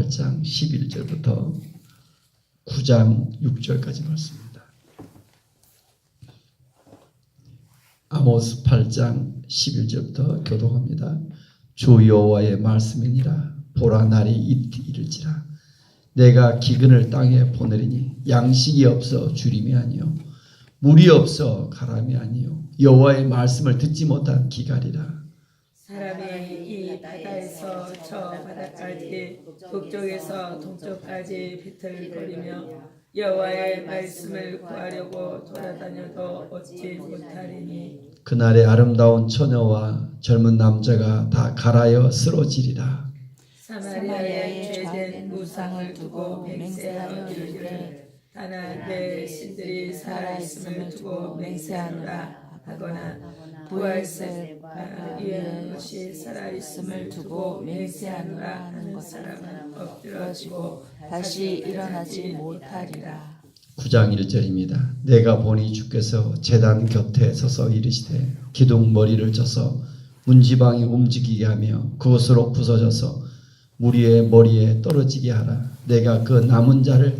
8장 11절부터 9장 6절까지 말씀입니다. 아모스 8장 11절부터 교독합니다. 주 여호와의 말씀이니라. 보라, 날이 이를지라. 내가 기근을 땅에 보내리니 양식이 없어 주림이 아니요 물이 없어 가람이 아니요 여호와의 말씀을 듣지 못한 기갈이라. 사람이 이 바다에서 저 바다까지 북쪽에서 동쪽까지 비틀거리며 여호와의 말씀을 구하려고 돌아다녀도 얻지 못하리니 그날에 아름다운 처녀와 젊은 남자가 다 갈아여 쓰러지리라. 사마리아에 죄된 우상을 두고 맹세하여 이르기를 다나 내 신들이 살아있음을 두고 맹세하노라 하거나 부활세가 이은 것이 살아있음을 두고 맹세하노라 하는 사람은 엎드러지고 다시 일어나지 못하리라. 9장 1절입니다. 내가 보니 주께서 제단 곁에 서서 이르시되 기둥 머리를 쳐서 문지방이 움직이게 하며 그것으로 부서져서 무리의 머리에 떨어지게 하라. 내가 그 남은 자를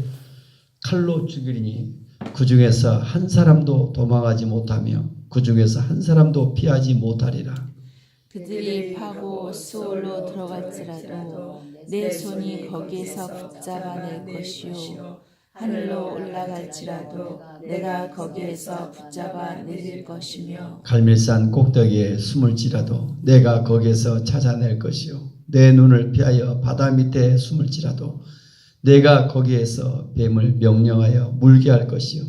칼로 죽이리니 그 중에서 한 사람도 도망하지 못하며 그 중에서 한 사람도 피하지 못하리라. 그들이 파고 수월로 들어갈지라도 내 손이 거기에서 붙잡아낼 것이요 하늘로 올라갈지라도 내가 거기에서 붙잡아 내릴 것이며 갈멜산 꼭대기에 숨을지라도 내가 거기에서 찾아낼 것이요 내 눈을 피하여 바다 밑에 숨을지라도 내가 거기에서 뱀을 명령하여 물게 할 것이요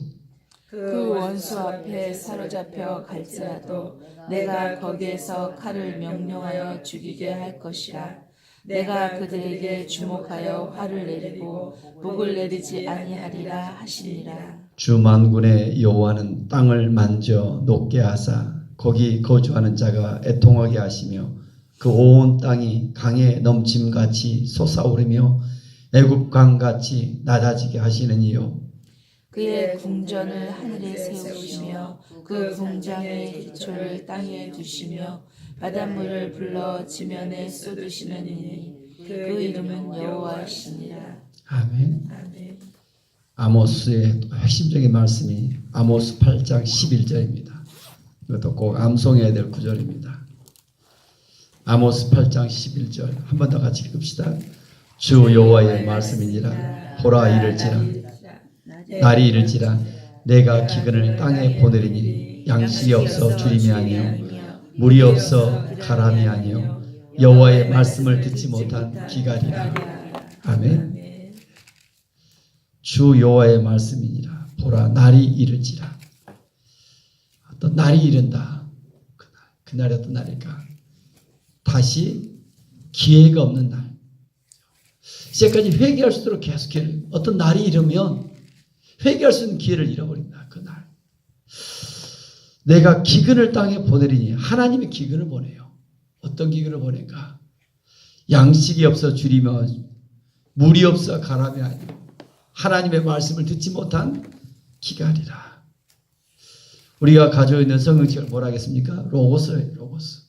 그 원수 앞에 사로잡혀 갈지라도 내가 거기에서 칼을 명령하여 죽이게 할 것이라. 내가 그들에게 주목하여 화를 내리고 목을 내리지 아니하리라 하시니라. 주 만군의 여호와는 땅을 만져 녹게 하사 거기 거주하는 자가 애통하게 하시며 그 온 땅이 강에 넘침같이 솟아오르며 애굽 강같이 낮아지게 하시는 이요 그의 궁전을 하늘에 세우시며 그 궁장의 기초를 땅에 두시며 바닷물을 불러 지면에 쏟으시는 이니 그 이름은 여호와시니라. 아멘. 아멘. 아모스의 핵심적인 말씀이 아모스 8장 11절입니다. 이것도 꼭 암송해야 될 구절입니다. 아모스 8장 11절 한 번 더 같이 읽읍시다. 주 여호와의 말씀이니라. 보라, 이를지라. 날이 이를지라. 내가 기근을 땅에 보내리니 양식이 없어 주림이 아니요 물이 없어 가람이 아니요 여호와의 말씀을 듣지 못한 기갈이라. 아멘. 주 여호와의 말씀이니라. 보라, 날이 이를지라. 어떤 날이 이른다. 그날이 어떤 날일까? 다시 기회가 없는 날. 이제까지 회개할 수 있도록 계속 어떤 날이 이르면 회개할 수 있는 기회를 잃어버린다. 그 날. 내가 기근을 땅에 보내리니 하나님이 기근을 보내요. 어떤 기근을 보낼까? 양식이 없어 주리며 물이 없어 가람이 아니고 하나님의 말씀을 듣지 못한 기갈이라. 우리가 가지고 있는 성경책을 뭐라 하겠습니까? 로고스예요. 로고스.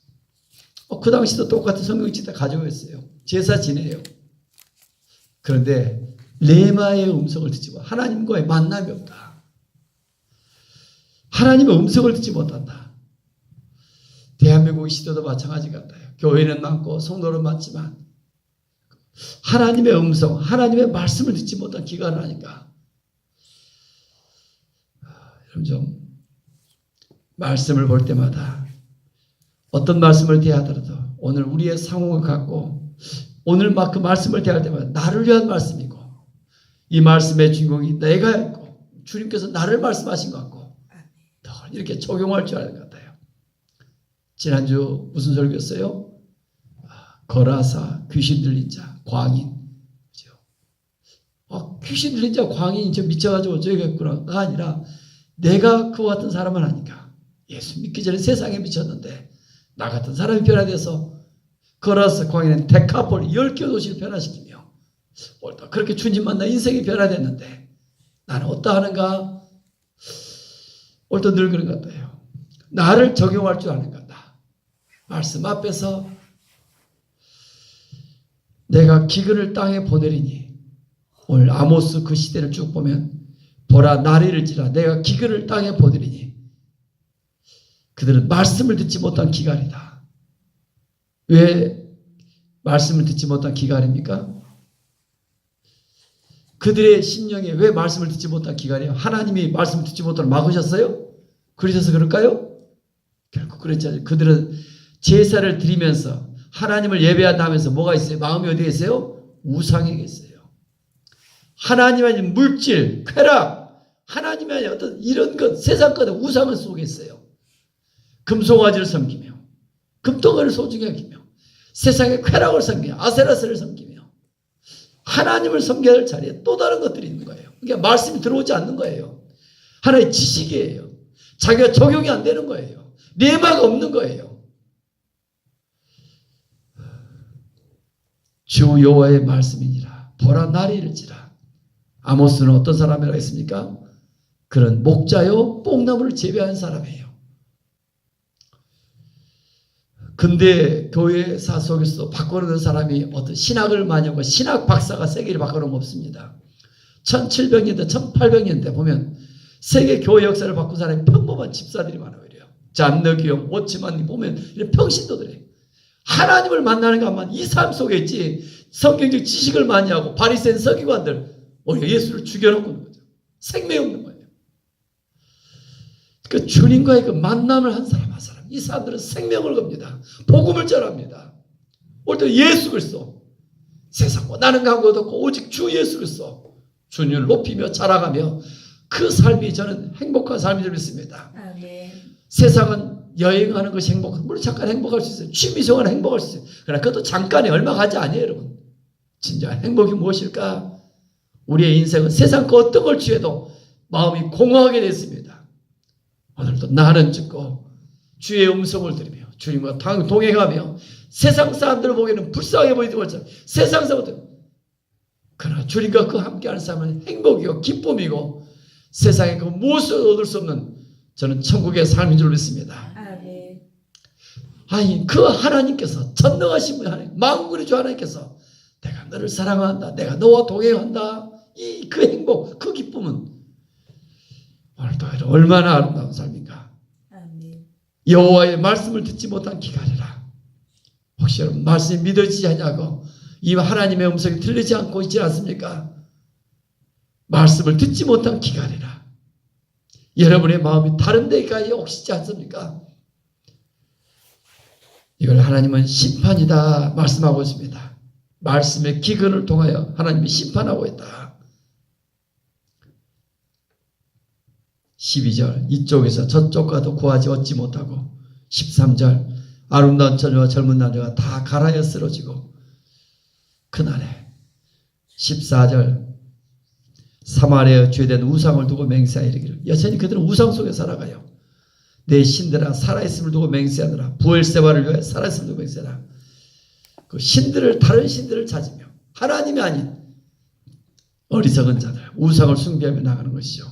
그 당시도 똑같은 성경책 다 가지고 있어요. 제사 지내요. 그런데 레마의 음성을 듣지 못, 하나님과의 만남이 없다. 하나님의 음성을 듣지 못한다. 대한민국 시대도 마찬가지 같아요. 교회는 많고 성도는 많지만 하나님의 음성, 하나님의 말씀을 듣지 못한 기간을 하니까 여러분 좀 말씀을 볼 때마다 어떤 말씀을 대하더라도 오늘 우리의 상황을 갖고 오늘 막 그 말씀을 대할 때마다 나를 위한 말씀이고 이 말씀의 주인공이 내가 있고 주님께서 나를 말씀하신 것 같고 늘 이렇게 적용할 줄 아는 것 같아요. 지난주 무슨 설교였어요? 거라사, 귀신 들린 자, 광인. 그렇죠? 귀신 들린 자, 광인이 저 미쳐가지고 저기겠구나가 아니라 내가 그와 같은 사람을 하니까 예수 믿기 전에 세상에 미쳤는데 나 같은 사람이 변화돼서 거라사, 광인은 데카폴 10개 도시를 변화시키며 옳다. 그렇게 주님 만나 인생이 변화됐는데 나는 어떠하는가? 옳다 늘 그런 것 같아요. 나를 적용할 줄 아는 것 같다. 말씀 앞에서 내가 기근을 땅에 보내리니. 오늘 아모스 그 시대를 쭉 보면 보라 나리를지라 내가 기근을 땅에 보내리니. 그들은 말씀을 듣지 못한 기갈이다. 왜 말씀을 듣지 못한 기갈입니까? 그들의 심령에 왜 말씀을 듣지 못한 기갈이에요? 하나님이 말씀을 듣지 못하도록 막으셨어요? 그러셔서 그럴까요? 결국 그랬잖아요. 그들은 제사를 드리면서 하나님을 예배한다면서 뭐가 있어요? 마음이 어디에 있어요? 우상에 있어요. 하나님 아닌 물질, 쾌락, 하나님 아닌 어떤 이런 것, 세상 것에 우상을 속에 있어요. 금송아지를 섬기며, 금덩어리를 소중히 여기며, 세상의 쾌락을 섬기며, 아세라스를 섬기며, 하나님을 섬겨야 할 자리에 또 다른 것들이 있는 거예요. 그러니까 말씀이 들어오지 않는 거예요. 하나의 지식이에요. 자기가 적용이 안 되는 거예요. 레마가 없는 거예요. 주 여호와의 말씀이니라. 보라 나리를지라. 아모스는 어떤 사람이라고 했습니까? 그런 목자요 뽕나무를 재배한 사람이에요. 근데 교회사 속에서 바꿔놓은 사람이 어떤 신학을 많이 하고 신학 박사가 세계를 바꿔놓은 거 없습니다. 1700년대 1800년대 보면 세계 교회 역사를 바꾼 사람이 평범한 집사들이 많아요. 잔너기용 오치만이 보면 이런 평신도들이에요. 하나님을 만나는 것만 이 삶 속에 있지 성경적 지식을 많이 하고 바리새인 서기관들 오히려 예수를 죽여놓고 있는 거죠. 생명이 없는 거예요. 그 주님과의 그 만남을 한 사람 한 사람 이 사람들은 생명을 겁니다. 복음을 전합니다. 올 때 예수 그리스도 세상과 나는 간것 없고 오직 주 예수 그리스도 주님을 높이며 자랑하며 그 삶이 저는 행복한 삶이 될 믿습니다. 아멘. 세상은 여행하는 것이 행복한 물론 잠깐 행복할 수 있어요. 취미생활은 행복할 수 있어요. 그러나 그것도 잠깐이 얼마 가지 아니에요. 여러분. 진짜 행복이 무엇일까? 우리의 인생은 세상 그 어떤 걸 취해도 마음이 공허하게 됐습니다. 오늘도 나는 죽고 주의 음성을 들으며 주님과 동행하며 세상 사람들 보기에는 불쌍해 보이는 것처럼 세상 사람들 그러나 주님과 그 함께하는 삶은 행복이고 기쁨이고 세상에 그 무엇을 얻을 수 없는 저는 천국의 삶인 줄 믿습니다. 아멘. 아니 그 하나님께서 전능하신 분 하나님 만군의 주 하나님께서 내가 너를 사랑한다. 내가 너와 동행한다. 이 그 행복 그 기쁨은 오늘도 얼마나 아름다운 삶인가. 아멘. 여호와의 말씀을 듣지 못한 기갈이라. 혹시 여러분 말씀이 믿어지지 않냐고 이 하나님의 음성이 들리지 않고 있지 않습니까? 말씀을 듣지 못한 기갈이라. 여러분의 마음이 다른 데까지 옥시지 않습니까? 이걸 하나님은 심판이다 말씀하고 있습니다. 말씀의 기근을 통하여 하나님이 심판하고 있다. 12절 이쪽에서 저쪽과도 구하지 얻지 못하고 13절 아름다운 처녀와 젊은 남자가 다 갈아여 쓰러지고 그날에 14절 사마리아에 죄된 우상을 두고 맹세하여 이르기를 여전히 그들은 우상 속에 살아가요. 내 신들아 살아있음을 두고 맹세하느라 부엘세바를 위해 살아있음을 두고 맹세하라. 그 신들을 다른 신들을 찾으며 하나님이 아닌 어리석은 자들 우상을 숭배하며 나가는 것이죠.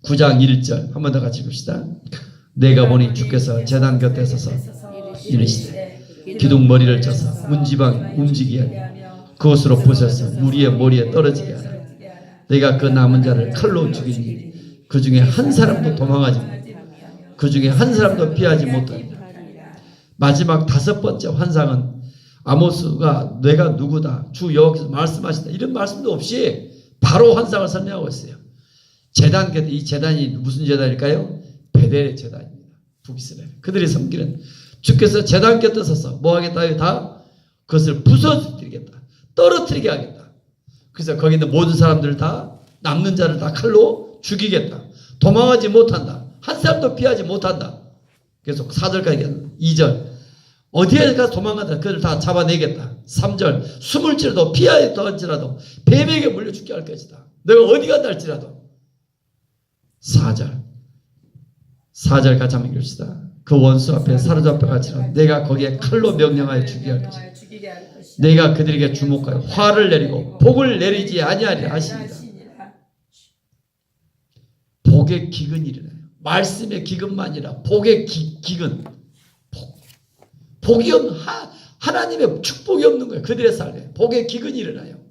9장 1절 한 번 더 같이 봅시다. 내가 보니 주께서 제단 곁에 서서 이르시되 기둥머리를 쳐서 문지방 움직이게 하며 그것으로 부서서 무리의 머리에 떨어지게 하라. 내가 그 남은 자를 칼로 죽이니 그 중에 한 사람도 도망하지 못하고 그 중에 한 사람도 피하지 못하리라. 마지막 5번째 환상은 아모스가 내가 누구다 주 여호와께서 말씀하신다 이런 말씀도 없이 바로 환상을 설명하고 있어요. 제단 곁에 이 제단이 무슨 제단일까요? 베델의 제단입니다. 북이스라엘 그들이 섬기는 주께서 제단 곁에 서서 뭐 하겠다? 다 그것을 부서뜨리겠다. 떨어뜨리게 하겠다. 그래서 거기 있는 모든 사람들을 다 남는 자를 다 칼로 죽이겠다. 도망하지 못한다. 한 사람도 피하지 못한다. 계속 4절까지 2절 어디에 가서 도망간다. 그들을 다 잡아내겠다. 3절 숨을지라도 피하였던지라도 뱀에게 물려 죽게 할 것이다. 너가 어디 간다 할지라도 4절 같이 한번 읽읍시다. 그 원수 앞에 사로잡혀 갈지라 내가 거기에 칼로 명령하여 죽이게 할 것이다. 내가 그들에게 주목하여 화를 내리고 복을 내리지 아니하리라 하시니라. 복의 기근이 일어나요. 말씀의 기근만 아니라 복의 기근. 복이 없는 하나님의 축복이 없는 거예요. 그들의 삶에 복의 기근이 일어나요.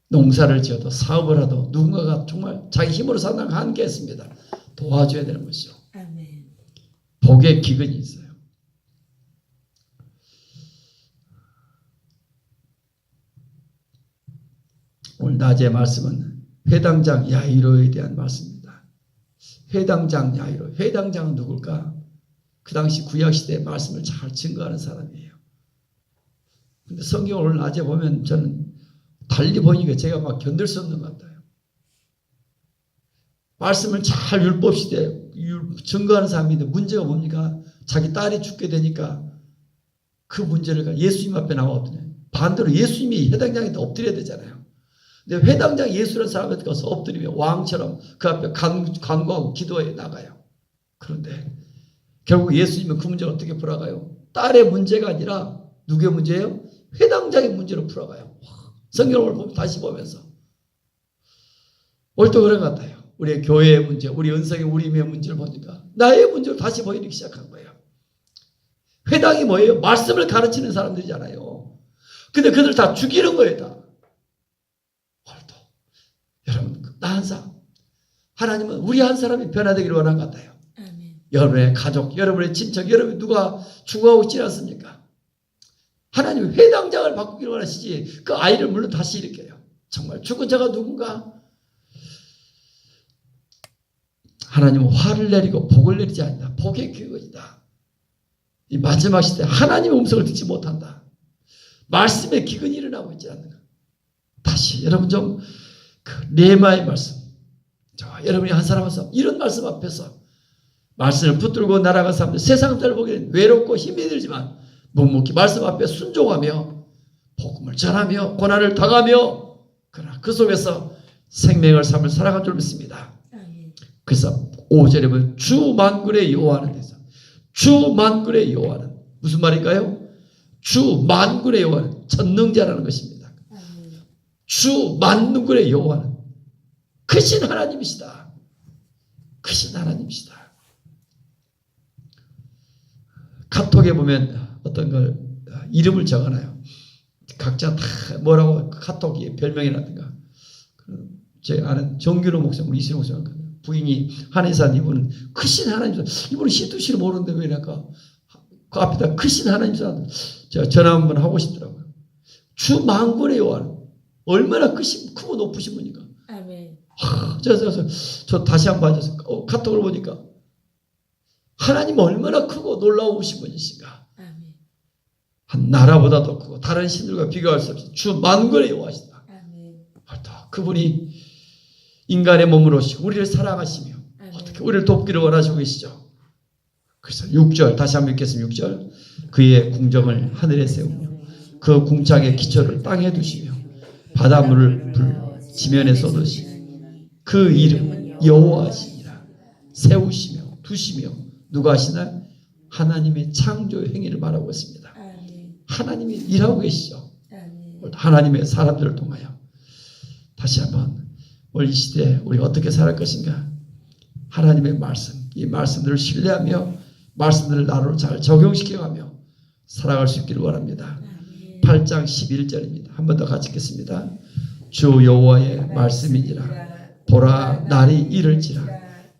농사를 지어도 사업을 하도 누군가가 정말 자기 힘으로 산다는 거 한계 있습니다. 도와줘야 되는 것이죠. 아멘. 복의 기근이 있어요. 오늘 낮의 말씀은 회당장 야이로에 대한 말씀입니다. 회당장 야이로. 회당장은 누굴까? 그 당시 구약시대의 말씀을 잘 증거하는 사람이에요. 근데 성경을 오늘 낮에 보면 저는 달리 보니까 제가 막 견딜 수 없는 것 같아요. 말씀을 잘 율법시대에 증거하는 사람인데 문제가 뭡니까? 자기 딸이 죽게 되니까 그 문제를 예수님 앞에 나왔더니 반대로 예수님이 회당장에 엎드려야 되잖아요. 근데 회당장 예수라는 사람한테 가서 엎드리면 왕처럼 그 앞에 간구하고 기도해 나가요. 그런데 결국 예수님은 그 문제를 어떻게 풀어가요? 딸의 문제가 아니라 누구의 문제예요? 회당장의 문제로 풀어가요. 성경을 보면 다시 보면서 오늘도 그런 것 같아요. 우리의 교회의 문제, 우리 은성의 우리의 문제를 보니까 나의 문제를 다시 보이기 시작한 거예요. 회당이 뭐예요? 말씀을 가르치는 사람들이잖아요. 근데 그들 다 죽이는 거예요. 다. 오늘도 여러분 나 한 사람 하나님은 우리 한 사람이 변화되기를 원하는 것 같아요. 아멘. 여러분의 가족, 여러분의 친척, 여러분 누가 죽어가고 있지 않습니까? 하나님은 회당장을 바꾸기를 원하시지 그 아이를 물론 다시 일으켜요. 정말 죽은 자가 누군가? 하나님은 화를 내리고 복을 내리지 않는다. 복의 기근이다. 이 마지막 시대 하나님의 음성을 듣지 못한다. 말씀의 기근이 일어나고 있지 않는가. 다시 여러분 좀 그 레마의 말씀, 여러분이 한 사람 한 사람 이런 말씀 앞에서 말씀을 붙들고 날아간 사람들 세상 잘 보기에는 외롭고 힘이 들지만 묵묵히 말씀 앞에 순종하며 복음을 전하며 고난을 당하며 그러나 그 속에서 생명을 삶을 살아간 줄 믿습니다. 아멘. 그래서 5절에 보면 주 만군의 여호와는 데서 주 만군의 여호와는 무슨 말일까요? 주 만군의 여호와는 전능자라는 것입니다. 아멘. 주 만군의 여호와는 크신 하나님이시다. 크신 하나님이시다. 카톡에 보면 어떤 걸 이름을 적어놔요. 각자 다 뭐라고 카톡이 별명이라든가. 제 아는 정규로 목사, 우리 이슬 목사 부인이 한의사님 이분은 크신 하나님, 이분은 시도 모르는데 왜 이럴까? 그 앞에다 크신 하나님 제가 전화 한번 하고 싶더라고요. 주 만군의 여호와는 얼마나 크고 높으신 분인가. 아멘. 저 다시 한번 봐서 카톡을 보니까 하나님 얼마나 크고 놀라우신 분이신가. 아멘. 한 나라보다도 크고 다른 신들과 비교할 수 없이 주 만군의 여호와시다. 아멘. 그분이 인간의 몸으로 오시고 우리를 사랑하시며 아멘. 어떻게 우리를 돕기를 원하시고 계시죠. 그래서 6절 다시 한번 읽겠습니다. 6절 그의 궁정을 하늘에 세우며 그 궁창의 기초를 땅에 두시며 바닷물을 불러 지면에 쏟으시니 그 이름은 여호와시니라. 세우시며 두시며 누가 하시나? 하나님의 창조 행위를 말하고 있습니다. 아멘. 하나님이 일하고 계시죠. 아멘. 하나님의 사람들을 통하여 다시 한번 오늘 이 시대에 우리가 어떻게 살아갈 것인가. 하나님의 말씀, 이 말씀들을 신뢰하며 말씀들을 나로 잘 적용시켜가며 살아갈 수 있기를 원합니다. 8장 11절입니다. 한 번 더 같이 읽겠습니다. 주 여호와의 말씀이니라. 보라 날이 이를지라.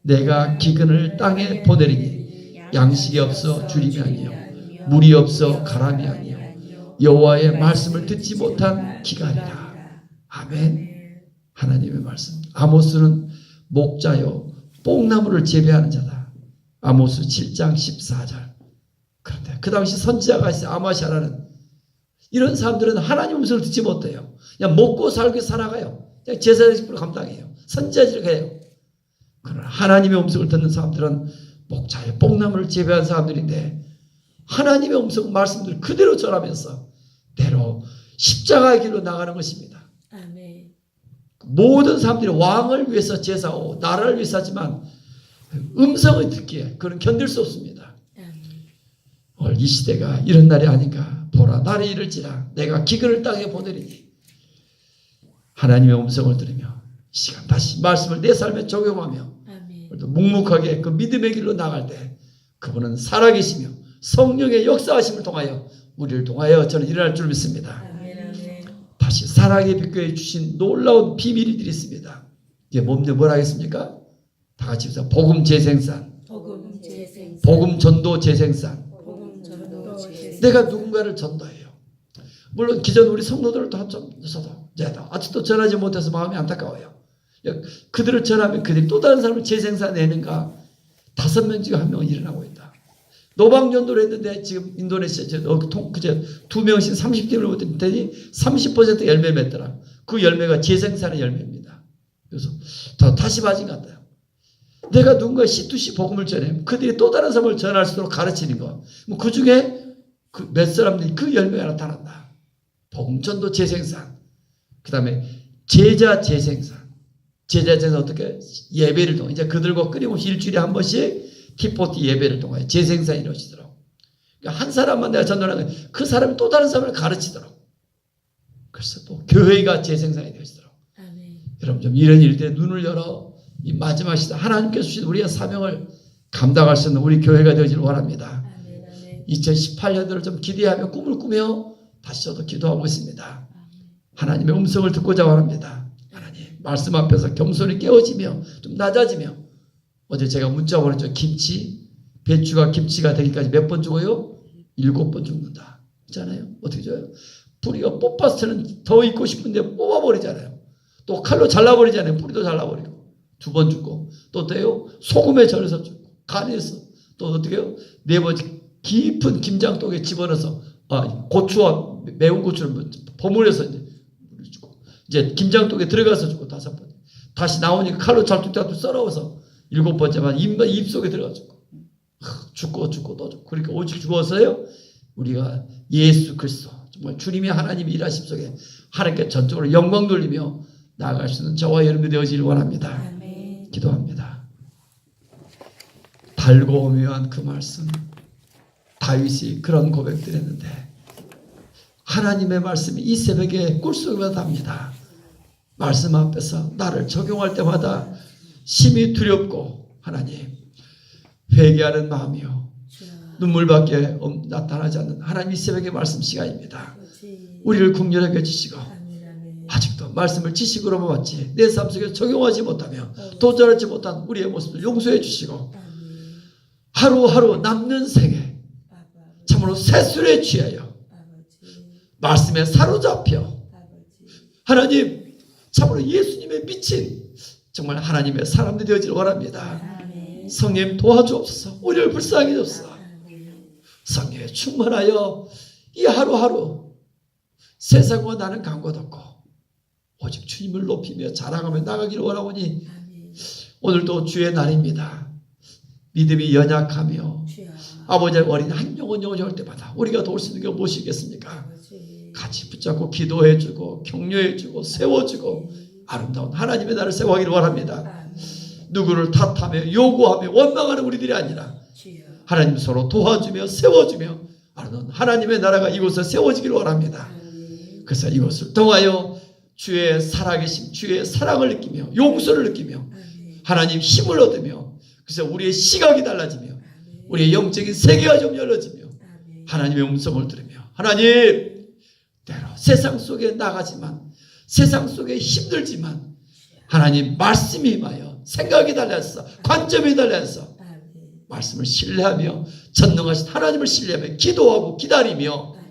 내가 기근을 땅에 보내리니 양식이 없어 주림이 아니요 물이 없어 가람이 아니요 여호와의 말씀을 듣지 못한 기간이라. 아멘. 하나님의 말씀. 아모스는 목자요 뽕나무를 재배하는 자다. 아모스 7장 14절. 그런데 그 당시 선지자가 있어요. 아마샤라는. 이런 사람들은 하나님 음성을 듣지 못해요. 그냥 먹고 살고 살아가요. 그냥 제사장식으로 감당해요. 선지자질을 해요. 그러나 하나님의 음성을 듣는 사람들은 목자의 뽕나무를 재배한 사람들인데 하나님의 음성 말씀들 그대로 전하면서 대로 십자가의 길로 나가는 것입니다. 아멘. 모든 사람들이 왕을 위해서 제사하고 나라를 위해서 하지만 음성을 듣기에 그는 견딜 수 없습니다. 아멘. 오늘 이 시대가 이런 날이 아닌가. 보라 날이 이를지라 내가 기근을 땅에 보내리니 하나님의 음성을 들으며 이 시간 다시 말씀을 내 삶에 적용하며 아멘. 묵묵하게 그 믿음의 길로 나갈 때 그분은 살아계시며 성령의 역사하심을 통하여 우리를 통하여 저는 일어날 줄 믿습니다. 아멘. 아멘. 다시 사랑의 빛교회 주신 놀라운 비밀이 있습니다. 이게 뭐라 하겠습니까? 다 같이 해서 복음 재생산, 복음 재생산. 복음 전도 재생산. 복음 전도 재생산. 내가 누군가를 전도해요. 물론 기존 우리 성도들도 좀 저도 아직도 전하지 못해서 마음이 안타까워요. 그들을 전하면 그들이 또 다른 사람을 재생산해내는가? 5명 중에 1명은 일어나고 있다. 노방전도를 했는데 지금 인도네시아 그제 2명씩 30개를 못했더니 30% 열매 맺더라. 그 열매가 재생산의 열매입니다. 그래서 다시 맞은 것 같아요. 내가 누군가 C2C 복음을 전해 그들이 또 다른 사람을 전할 수 있도록 가르치는 거. 그 중에 몇 사람들이 그 열매가 나타난다. 복음 전도 재생산. 그 다음에 제자 재생산. 제자 재생산 어떻게? 예배를 통해 이제 그들과 끊임없이 일주일에 한 번씩 티포티 예배를 통해 재생산이 이루어지도록. 그러니까 한 사람만 내가 전도하는 그 사람이 또 다른 사람을 가르치도록. 그래서 또 교회가 재생산이 되어지도록. 아멘. 여러분 좀 이런 일들에 눈을 열어 이 마지막 시대 하나님께서 주신 우리의 사명을 감당할 수 있는 우리 교회가 되어지길 원합니다. 아멘. 아멘. 2018년도를 좀 기대하며 꿈을 꾸며 다시 저도 기도하고 있습니다. 하나님의 음성을 듣고자 원합니다. 하나님 말씀 앞에서 겸손히 깨어지며 좀 낮아지며 어제 제가 문자 보냈죠. 배추가 김치가 되기까지 몇 번 죽어요? 7번 죽는다. 있잖아요. 어떻게 줘요? 뿌리가 뽑았을 때는 더 있고 싶은데 뽑아버리잖아요. 또 칼로 잘라버리잖아요. 뿌리도 잘라버리고 2번 죽고 또 어때요? 소금에 절여서 죽고 간에서 또 어떻게 해요? 4번 깊은 김장독에 집어넣어서 고추와 매운 고추를 버무려서 이제 김장독에 들어가서 죽고 5번 다시 나오니까 칼로 잘뚝잘뚝 썰어서 7번째만 입속에 들어가 죽고 또 죽고 그러니까 오직 죽어서요 우리가 예수 그리스도 정말 주님이 하나님의 일하심 속에 하나님께 전적으로 영광 돌리며 나아갈 수 있는 저와 여러분이 되어지길 원합니다. 아멘. 기도합니다. 달고 오묘한 그 말씀 다윗이 그런 고백들 했는데 하나님의 말씀이 이 새벽에 꿀속에 답니다. 말씀 앞에서 나를 적용할 때마다 심히 두렵고 하나님 회개하는 마음이요 눈물밖에 나타나지 않는 하나님 이 새벽의 말씀 시간입니다. 우리를 국률하게 해주시고 아멘. 아멘. 아직도 말씀을 지식으로만 받지 내 삶 속에 적용하지 못하며 도전하지 못한 우리의 모습을 용서해 주시고 아멘. 하루하루 남는 생에 아버지. 참으로 새술에 취하여 아버지. 말씀에 사로잡혀 아버지. 하나님 참으로 예수님의 미친 정말 하나님의 사람들이 되어지길 원합니다. 아멘. 성령 도와주옵소서. 우리를 불쌍히 주옵소서. 아멘. 성령에 충만하여 이 하루하루 세상과 나는 간것 없고 오직 주님을 높이며 자랑하며 나가기를 원하오니 아멘. 오늘도 주의 날입니다. 믿음이 연약하며 주여. 아버지의 어린 한 영혼 올 때마다 우리가 도울 수 있는 게 무엇이겠습니까? 아버지. 같이 붙잡고 기도해주고 격려해주고 세워주고 아름다운 하나님의 나를 세워가기를 원합니다. 아멘. 누구를 탓하며 요구하며 원망하는 우리들이 아니라 주여. 하나님 서로 도와주며 세워주며 아름다운 하나님의 나라가 이곳에 세워지기를 원합니다. 아멘. 그래서 이것을 통하여 주의 살아계심 주의 사랑을 느끼며 용서를 느끼며 아멘. 하나님 힘을 얻으며 그래서 우리의 시각이 달라지며 아멘. 우리의 영적인 세계가 좀 열려지며 아멘. 하나님의 음성을 들으며 하나님 때로 세상 속에 나가지만 세상 속에 힘들지만 하나님 말씀이 임하여 생각이 달라서 관점이 달라서 아멘. 말씀을 신뢰하며 전능하신 하나님을 신뢰하며 기도하고 기다리며 아멘.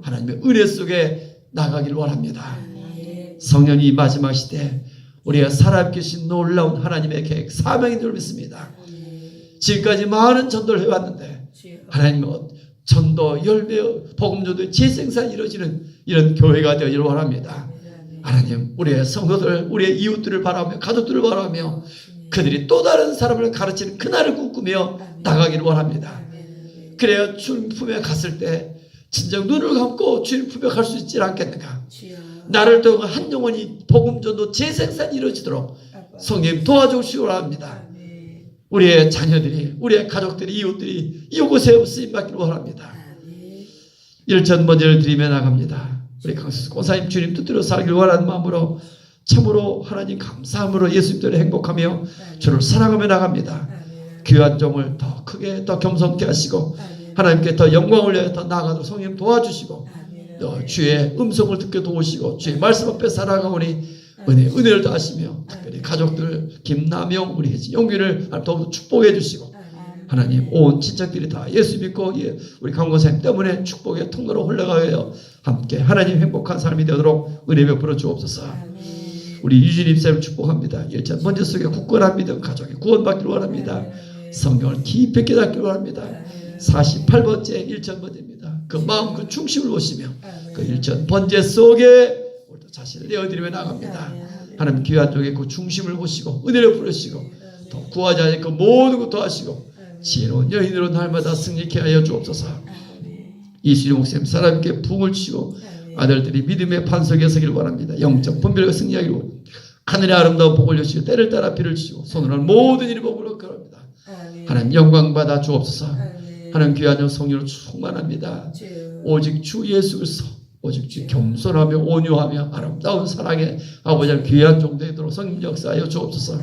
하나님의 은혜 속에 나가기를 원합니다. 아멘. 성령이 마지막 시대 우리가 살아계신 놀라운 하나님의 계획 사명인 줄 믿습니다. 아멘. 지금까지 많은 전도를 해왔는데 주여. 하나님은 전도 열매 복음 전도의 재생산이 이루어지는 이런 교회가 되기를 원합니다. 아멘. 하나님 우리의 성도들 우리의 이웃들을 바라며 가족들을 바라며 그들이 또 다른 사람을 가르치는 그날을 꿈꾸며 나가기를 원합니다. 아멘. 그래야 주님 품에 갔을 때 진정 눈을 감고 주님 품에 갈 수 있지 않겠는가. 주여. 나를 통한 한 영혼이 복음 전도 재생산이 이루어지도록 아빠. 성령 도와주시기 원합니다. 아멘. 우리의 자녀들이 우리의 가족들이 이웃들이 이곳에 쓰임받기를 원합니다. 아멘. 일천 번제를 드리며 나갑니다. 우리 강수 권사님 주님 뜻대로 살길 원하는 마음으로 참으로 하나님 감사함으로 예수님들을 행복하며 주를 사랑하며 나갑니다. 아멘. 귀한 종을 더 크게 더 겸손케 하시고 하나님께 더 영광을 위하여 더 나아가도록 성령 도와주시고 또 주의 음성을 듣게 도우시고 주의 말씀 앞에 살아가오니 은혜를 더하시며 특별히 가족들 김남영 우리 영균을 더욱더 축복해 주시고 하나님 온 친척들이 다 예수 믿고 우리 강권사님 때문에 축복의 통로로 흘러가여 함께 하나님 행복한 삶이 되도록 은혜 베풀어 주옵소서. 우리 유진님 쌤을 축복합니다. 일전 번제 속에 굳건한 믿음 가족이 구원받기를 원합니다. 성경을 깊이 깨닫기를 원합니다. 48번째 일천 번제입니다. 그 마음 그 중심을 보시며 그 일천 번제 속에 우리도 자신을 내어드리며 나갑니다. 하나님 귀한 쪽에 그 중심을 보시고 은혜를 부르시고 또 구하자 그 모든 것도 하시고 지혜로운 여인으로 날마다 승리케 하여 주옵소서. 이수리 목사님 사람께 부흥을 치고 아들들이 믿음의 반석에 서기를 원합니다. 영적 분별과 승리하기를 원합니다. 하늘의 아름다운 복을 여시고 때를 따라 비를 치고 손으로 하는 모든 일이 복으로 그럽니다. 하나님 영광 받아 주옵소서. 하나님 귀한 영 성령으로 충만합니다. 오직 주 예수 그리스도 오직 주 겸손하며 온유하며 아름다운 사랑의 아버지 귀한 종되도록 성령 역사하여 주옵소서.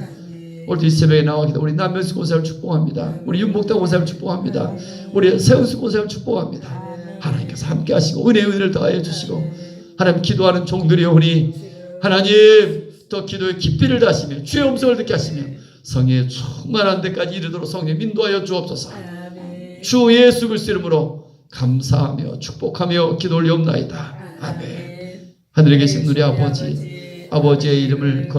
오늘 이 새벽에 나와 기도 우리 남면수 권사를 축복합니다. 우리 윤복당 권사를 축복합니다. 우리 세운수 권사를 축복합니다. 하나님께서 함께 하시고 은혜를 더하여 주시고 하나님 기도하는 종들이 오니 하나님 더 기도의 깊이를 다시며 주의 음성을 듣게 하시며 성령의 충만한 데까지 이르도록 성령 인도하여 주옵소서. 주 예수 그리스도 이름으로 감사하며 축복하며 기도 올리옵나이다. 아멘. 하늘에 계신 우리 아버지의 이름을